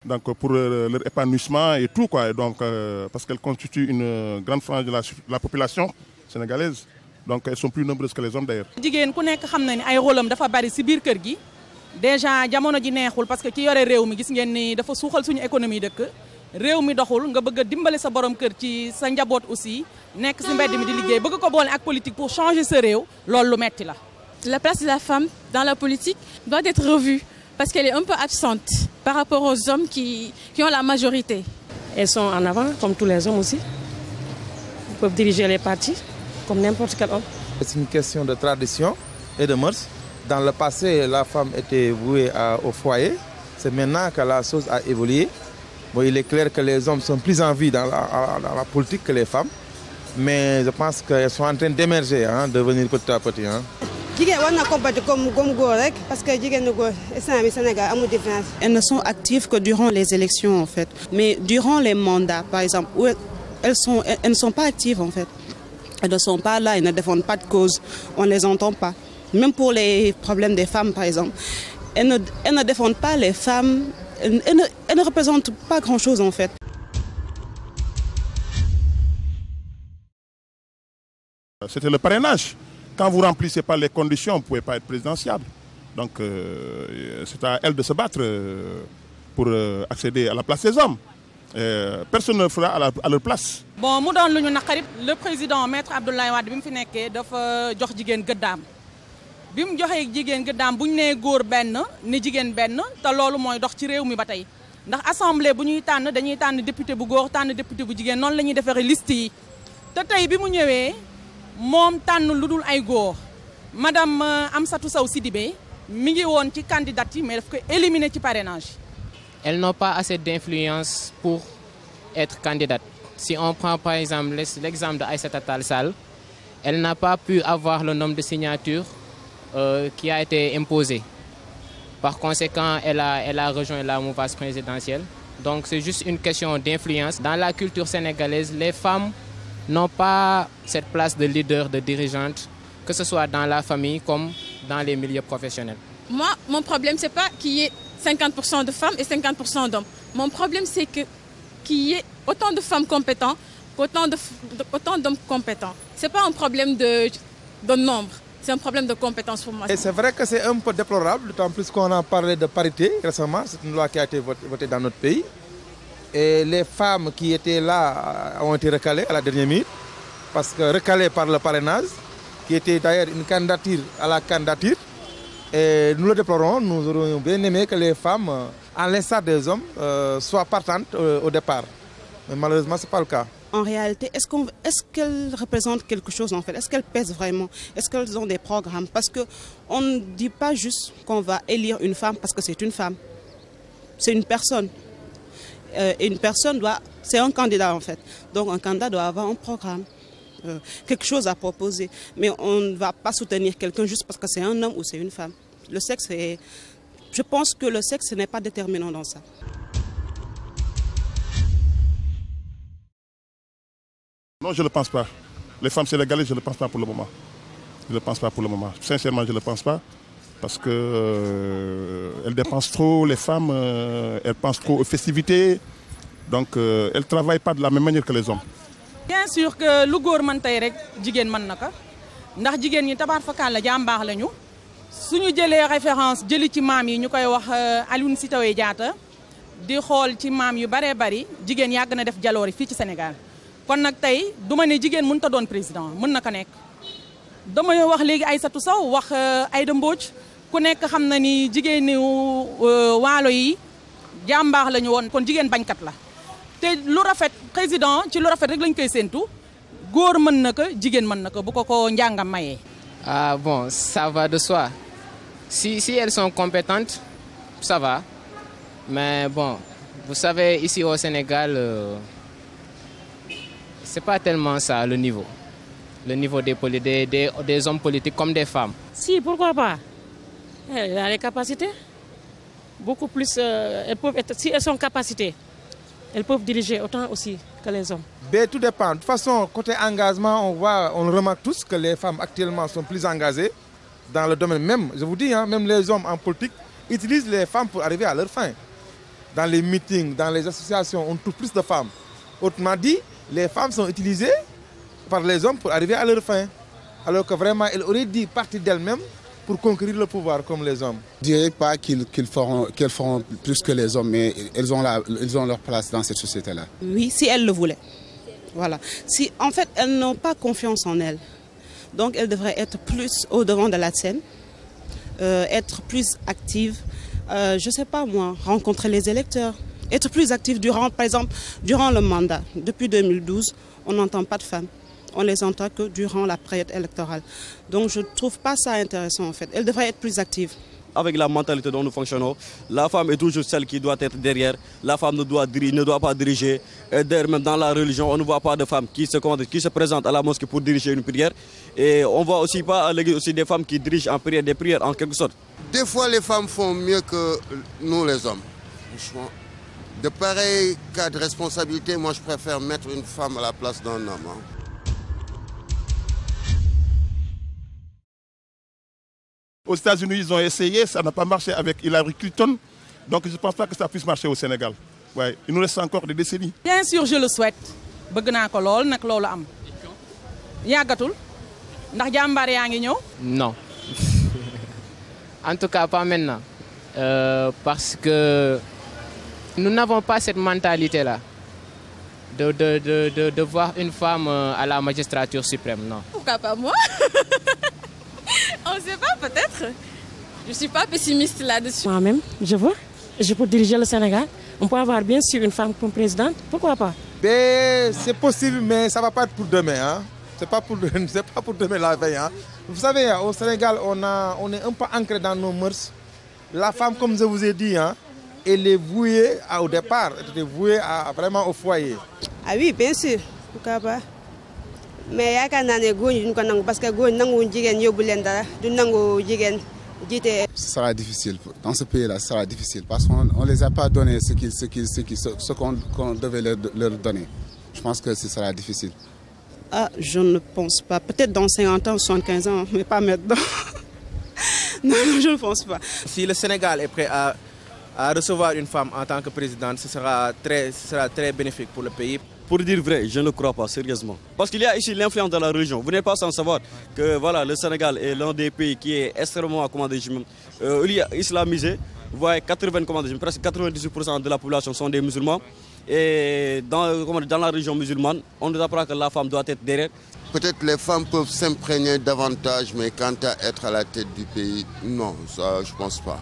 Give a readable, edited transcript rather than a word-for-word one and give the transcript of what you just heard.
donc pour leur épanouissement et tout, quoi. Et donc, parce qu'elles constituent une grande frange de la population sénégalaise. Donc elles sont plus nombreuses que les hommes d'ailleurs. Jigéen ku nekk xam na ni ay rôle am dafa bari ci biir kër gi déjà jamono ji neexul parce que ki yore réew mi gis ngeen ni dafa suuxal suñu économie dëkk réew mi doxul nga bëgg a dimbali sa borom kër ci sa njaboot aussi nekk ci mbedd mi di liggéey bëgg ko boole ak politique pour changer sa réew loolu lu metti la. La place de la femme dans la politique doit être revue parce qu'elle est un peu absente par rapport aux hommes qui ont la majorité. Elles sont en avant comme tous les hommes aussi. Ils peuvent diriger les partis comme n'importe quel homme. C'est une question de tradition et de mœurs. Dans le passé, la femme était vouée au foyer. C'est maintenant que la chose a évolué. Bon, il est clair que les hommes sont plus en vie dans la politique que les femmes. Mais je pense qu'elles sont en train d'émerger, de venir petit à petit. Parce que elles ne sont actives que durant les élections en fait. Mais durant les mandats, par exemple, où elles ne sont pas actives en fait. Elles ne sont pas là, elles ne défendent pas de cause, on ne les entend pas. Même pour les problèmes des femmes, par exemple, elles ne défendent pas les femmes, elles ne représentent pas grand-chose en fait. C'était le parrainage. Quand vous ne remplissez pas les conditions, vous ne pouvez pas être présidentiable. Donc c'est à elles de se battre pour accéder à la place des hommes. Personne ne le fera à leur place. Bon, mu doon lu ñu naqari le président maître Abdoulaye Wade bi mu fi nekkee dafa jox jigéen gëddaam bi mu joxee jigéen gëddaam bu ñu nee góor benn ni jigéen benn te loolu mooy dox ci réew mi ba tey ndax assemblée bu ñuy tànn dañuy tànn député bu góor tànn député bu jigéen noonu la ñuy defaree liste yi te tey bi mu ñëwee moom tànn lu dul ay góor madame Amsatou Sow Sidibé mi ngi woon ci candidate yi mais daf ko éliminer ci parrainage. Elles n'ont pas assez d'influence pour être candidate. Si on prend par exemple l'exemple d'Aïssata Tall Sall, elle n'a pas pu avoir le nombre de signatures qui a été imposé. Par conséquent, elle a rejoint la mouvance présidentielle. Donc c'est juste une question d'influence. Dans la culture sénégalaise, les femmes n'ont pas cette place de leader, de dirigeante, que ce soit dans la famille comme dans les milieux professionnels. Moi, mon problème, c'est pas qu'il y ait 50% de femmes et 50% d'hommes. Mon problème, c'est qu'il y ait autant de femmes compétentes qu'autant d'hommes compétents. Ce n'est pas un problème de nombre, c'est un problème de compétence pour moi. Et c'est vrai que c'est un peu déplorable, d'autant plus qu'on a parlé de parité récemment. C'est une loi qui a été votée dans notre pays. Et les femmes qui étaient là ont été recalées à la dernière minute, parce que recalées par le parrainage, qui était d'ailleurs une candidature à la candidature. Et nous le déplorons, nous aurions bien aimé que les femmes, à l'instar des hommes, soient partantes au départ. Mais malheureusement, ce n'est pas le cas. En réalité, est-ce qu'elles représentent quelque chose en fait? Est-ce qu'elles pèsent vraiment? Est-ce qu'elles ont des programmes? Parce qu'on ne dit pas juste qu'on va élire une femme parce que c'est une femme. C'est une personne. Et une personne c'est un candidat en fait. Donc un candidat doit avoir un programme. Quelque chose à proposer. Mais on ne va pas soutenir quelqu'un juste parce que c'est un homme ou c'est une femme. Le sexe je pense que le sexe n'est pas déterminant dans ça. Non, je ne le pense pas. Les femmes sénégalaises, je ne le pense pas pour le moment. Je ne le pense pas pour le moment. Sincèrement, je ne le pense pas. Parce qu'elles dépensent trop, les femmes, elles pensent trop aux festivités. Donc, elles ne travaillent pas de la même manière que les hommes. Bien sûr que lu góor mën tey rek jigéen mën na ko ndax jigéen ñi tabaar fakkaan la jàmbaax lañu suñu jëlee référence jëli ci maam yi ñu koy wax Aline Sitoé Diatta di xool ci maam yu baree bari jigéen yàgg na def jaloori fii ci Sénégal kon nag tey du ma ne jigéen mënut a doon président mën na ko nekk damay wax léegi Aïssatou Sow wax Aïda Mbodj ku nekk xam na ni jigéeni waalo yi jàmbaax lañu woon kon jigéen bañkat la te lu rafet président ci lu rafet rek lañ koy séntu góor mën na ko jigéen mën na ko bu ko njàngam mayee. Ah bon, ça va de soi. Si elles sont compétentes, ça va. Mais bon, vous savez, ici au Sénégal, c'est pas tellement ça le niveau. Le niveau des hommes politiques comme des femmes. Si, pourquoi pas? Elle a les capacités. Beaucoup plus, elles peuvent être, si elles sont capacitées. Elles peuvent diriger autant aussi que les hommes. Mais tout dépend. De toute façon, côté engagement, on le remarque tous que les femmes actuellement sont plus engagées dans le domaine même. Je vous dis, même les hommes en politique utilisent les femmes pour arriver à leur fin. dans les meetings, dans les associations, on trouve plus de femmes. Autrement dit, les femmes sont utilisées par les hommes pour arriver à leur fin. Alors que vraiment, elles auraient dû partir d'elles-mêmes pour conquérir le pouvoir comme les hommes. Je ne dirais pas qu'elles feront plus que les hommes, mais elles ont leur place dans cette société-là. Oui, si elles le voulaient. Voilà. Si, en fait, elles n'ont pas confiance en elles. Donc, elles devraient être plus au devant de la scène, être plus actives. Je ne sais pas moi, rencontrer les électeurs, être plus actives par exemple, durant le mandat. Depuis 2012, on n'entend pas de femmes. On les entend que durant la période électorale. Donc je ne trouve pas ça intéressant en fait. Elles devraient être plus actives. Avec la mentalité dont nous fonctionnons, la femme est toujours celle qui doit être derrière. La femme ne doit pas diriger. Et d'ailleurs, même dans la religion, on ne voit pas de femmes qui se présentent à la mosquée pour diriger une prière. Et on ne voit aussi pas à l'église aussi des femmes qui dirigent en prière, des prières en quelque sorte. Des fois, les femmes font mieux que nous les hommes. Franchement, de pareils cas de responsabilité, moi je préfère mettre une femme à la place d'un homme. Aux États-Unis, ils ont essayé, ça n'a pas marché avec Hillary Clinton. Donc je ne pense pas que ça puisse marcher au Sénégal. Ouais, il nous reste encore des décennies. Bien sûr, je le souhaite. Bëgg naa ko lool nag loolu am. Yàggatul ndax jàmbaar yaa ngi ñëw. Non. En tout cas, pas maintenant. Parce que nous n'avons pas cette mentalité-là de voir une femme à la magistrature suprême, non. Pourquoi pas moi? On ne sait pas, peut-être. Je ne suis pas pessimiste là-dessus. Moi-même, je peux diriger le Sénégal. On peut avoir bien sûr une femme comme présidente, pourquoi pas? C'est possible, mais ça ne va pas être pour demain. Hein. Ce n'est pas pour demain la veille. Hein. Vous savez, au Sénégal, on est un peu ancré dans nos mœurs. La femme, comme je vous ai dit, hein, elle est vouée au départ, elle est vouée vraiment au foyer. Ah oui, bien sûr, pourquoi pas. Mais yaakaar naa ne góor ñi duñ ko nangu parce que góor ñi nanguwuñ jigéen yóbbu leen dara du nangu jigéen jiite. Ce sera difficile. Dans ce pays-là, ce sera difficile parce qu'on ne les a pas donné ce qu'on devait leur donner. Je pense que ce sera difficile. Ah, je ne pense pas. Peut-être dans 50 ans, 75 ans, mais pas maintenant. Non, je ne pense pas. Si le Sénégal est prêt à recevoir une femme en tant que présidente, ce sera très bénéfique pour le pays. Pour dire vrai, je ne crois pas, sérieusement. Parce qu'il y a ici l'influence de la religion. Vous n'êtes pas sans savoir que voilà, le Sénégal est l'un des pays qui est extrêmement islamisé. Vous voyez, presque 98% de la population sont des musulmans. Et dans la religion musulmane, on nous apprend que la femme doit être derrière. Peut-être les femmes peuvent s'imprégner davantage, mais quant à être à la tête du pays, non, ça je ne pense pas.